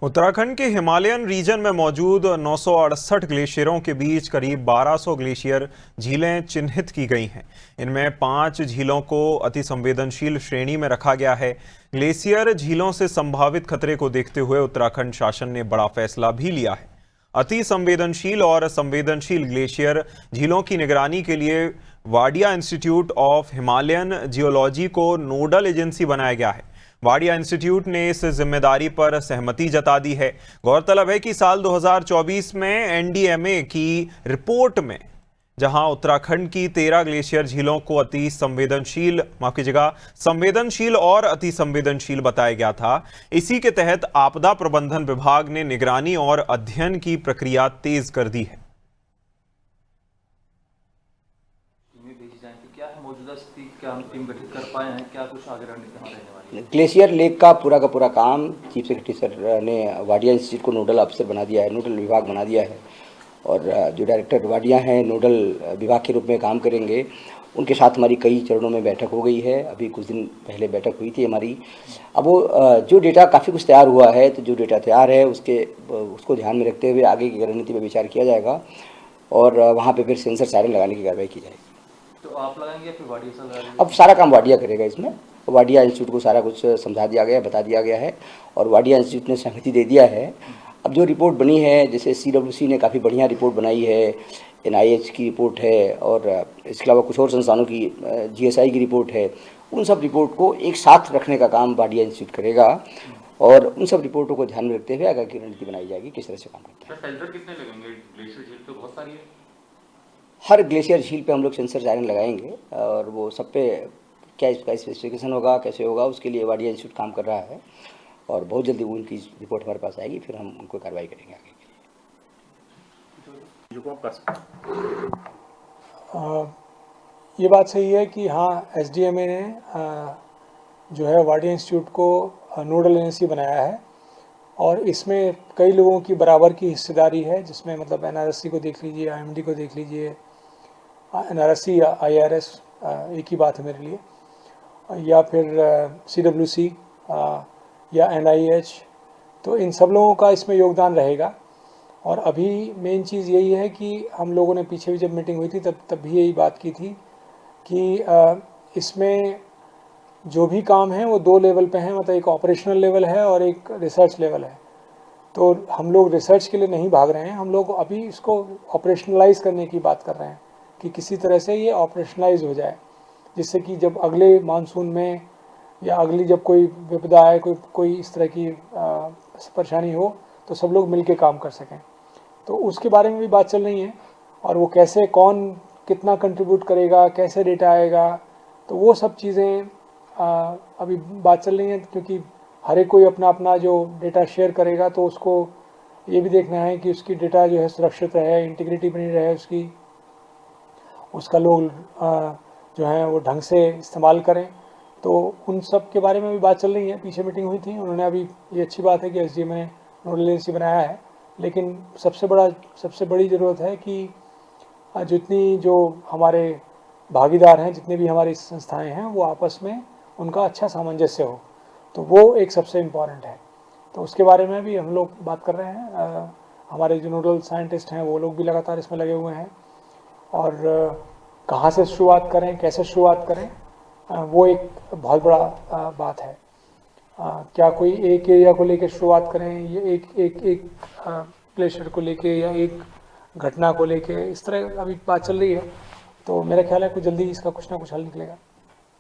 उत्तराखंड के Himalayan reason में मौजूद 968 ग्लेशियरों के बीच करीब 1200 ग्लेशियर झीलें चिन्हित की गई हैं। इनमें 5 झीलों को अति संवेदनशील श्रेणी में रखा गया है। ग्लेशियर झीलों से संभावित खतरे को देखते हुए उत्तराखंड शासन ने बड़ा फैसला भी लिया है। अति संवेदनशील और संवेदनशील ग्लेशियर झीलों की निगरानी के लिए Wadia institute of Himalayan geology को नोडल एजेंसी बनाया गया है। वाडिया इंस्टीट्यूट ने इस जिम्मेदारी पर सहमति जता दी है। गौरतलब है कि साल 2024 में एनडीएमए की रिपोर्ट में जहां उत्तराखंड की 13 ग्लेशियर झीलों को अति संवेदनशील संवेदनशील और अति संवेदनशील बताया गया था, इसी के तहत आपदा प्रबंधन विभाग ने निगरानी और अध्ययन की प्रक्रिया तेज कर दी है। क्या है मौजूदा स्थिति, क्या हम टीम गठित कर पाए हैं, क्या कुछ आगे रणनीति रहने वाली है? ग्लेशियर लेक का पूरा काम चीफ सेक्रेटरी सर ने वाडिया इंस्टीट्यूट को नोडल ऑफिसर बना दिया है, नोडल विभाग बना दिया है। और जो डायरेक्टर वाडिया हैं नोडल विभाग के रूप में काम करेंगे। उनके साथ हमारी कई चरणों में बैठक हो गई है। अभी कुछ दिन पहले बैठक हुई थी हमारी। अब वो जो डेटा काफ़ी कुछ तैयार हुआ है, तो जो डेटा तैयार है उसको ध्यान में रखते हुए आगे की रणनीति पर विचार किया जाएगा और वहाँ पर फिर सेंसर सायरन लगाने की कार्रवाई की जाएगी। तो आप लगाएंगे या फिर वाडिया से लगाएंगे? अब सारा काम वाडिया करेगा। इसमें वाडिया इंस्टीट्यूट को सारा कुछ समझा दिया गया है, बता दिया गया है और वाडिया इंस्टीट्यूट ने सहमति दे दिया है। अब जो रिपोर्ट बनी है, जैसे CWC ने काफ़ी बढ़िया रिपोर्ट बनाई है, NIH की रिपोर्ट है और इसके अलावा कुछ और संस्थानों की GSI की रिपोर्ट है, उन सब रिपोर्ट को एक साथ रखने का काम वाडिया इंस्टीट्यूट करेगा और उन सब रिपोर्टों को ध्यान में रखते हुए आगे की रणनीति बनाई जाएगी किस तरह से काम करते हैं। सेंसर कितने लगेंगे? ग्लेशियर झील पे बहुत सारी है। हर ग्लेशियर झील पे हम लोग सेंसर सायरन लगाएंगे और वो सब पे क्या इसका स्पेसिफिकेशन होगा, कैसे होगा, उसके लिए वाडिया इंस्टीट्यूट काम कर रहा है और बहुत जल्दी वो उनकी रिपोर्ट हमारे पास आएगी, फिर हम उनको कार्रवाई करेंगे आगे के लिए। ये बात सही है कि हाँ, SDMA ने जो है वाडिया इंस्टीट्यूट को नोडल एजेंसी बनाया है और इसमें कई लोगों की बराबर की हिस्सेदारी है, जिसमें मतलब NRSC को देख लीजिए, IMD को देख लीजिए, NRSC या IRS एक ही बात है मेरे लिए, या फिर CWC या NIH, तो इन सब लोगों का इसमें योगदान रहेगा। और अभी मेन चीज़ यही है कि हम लोगों ने पीछे भी जब मीटिंग हुई थी तब भी यही बात की थी कि इसमें जो भी काम है वो 2 लेवल पे है, मतलब एक ऑपरेशनल लेवल है और एक रिसर्च लेवल है। तो हम लोग रिसर्च के लिए नहीं भाग रहे हैं, हम लोग अभी इसको ऑपरेशनलाइज करने की बात कर रहे हैं कि किसी तरह से ये ऑपरेशनलाइज हो जाए, जिससे कि जब अगले मानसून में या अगली जब कोई विपदा आए, कोई इस तरह की परेशानी हो, तो सब लोग मिलके काम कर सकें। तो उसके बारे में भी बात चल रही है और वो कैसे, कौन कितना कंट्रीब्यूट करेगा, कैसे डेटा आएगा, तो वो सब चीज़ें अभी बात चल रही है, क्योंकि हर एक कोई अपना अपना जो डेटा शेयर करेगा तो उसको ये भी देखना है कि उसकी डेटा जो है सुरक्षित रहे, इंटीग्रिटी बनी रहे उसका लोग जो है वो ढंग से इस्तेमाल करें। तो उन सब के बारे में भी बात चल रही है। पीछे मीटिंग हुई थी, उन्होंने अभी ये अच्छी बात है कि SDMA ने नोडल एजेंसी बनाया है, लेकिन सबसे बड़ी ज़रूरत है कि जितनी जो हमारे भागीदार हैं, जितने भी हमारी संस्थाएं हैं, वो आपस में उनका अच्छा सामंजस्य हो, तो वो एक सबसे इम्पॉर्टेंट है। तो उसके बारे में भी हम लोग बात कर रहे हैं। हमारे जो नोडल साइंटिस्ट हैं वो लोग भी लगातार इसमें लगे हुए हैं और कहाँ से शुरुआत करें, कैसे शुरुआत करें, वो एक बहुत बड़ा बात है। क्या कोई एक एरिया को लेकर शुरुआत करें, ये एक ग्लेशियर को लेके या एक घटना को लेके, इस तरह अभी बात चल रही है। तो मेरा ख्याल है कुछ जल्दी इसका कुछ ना कुछ हल निकलेगा।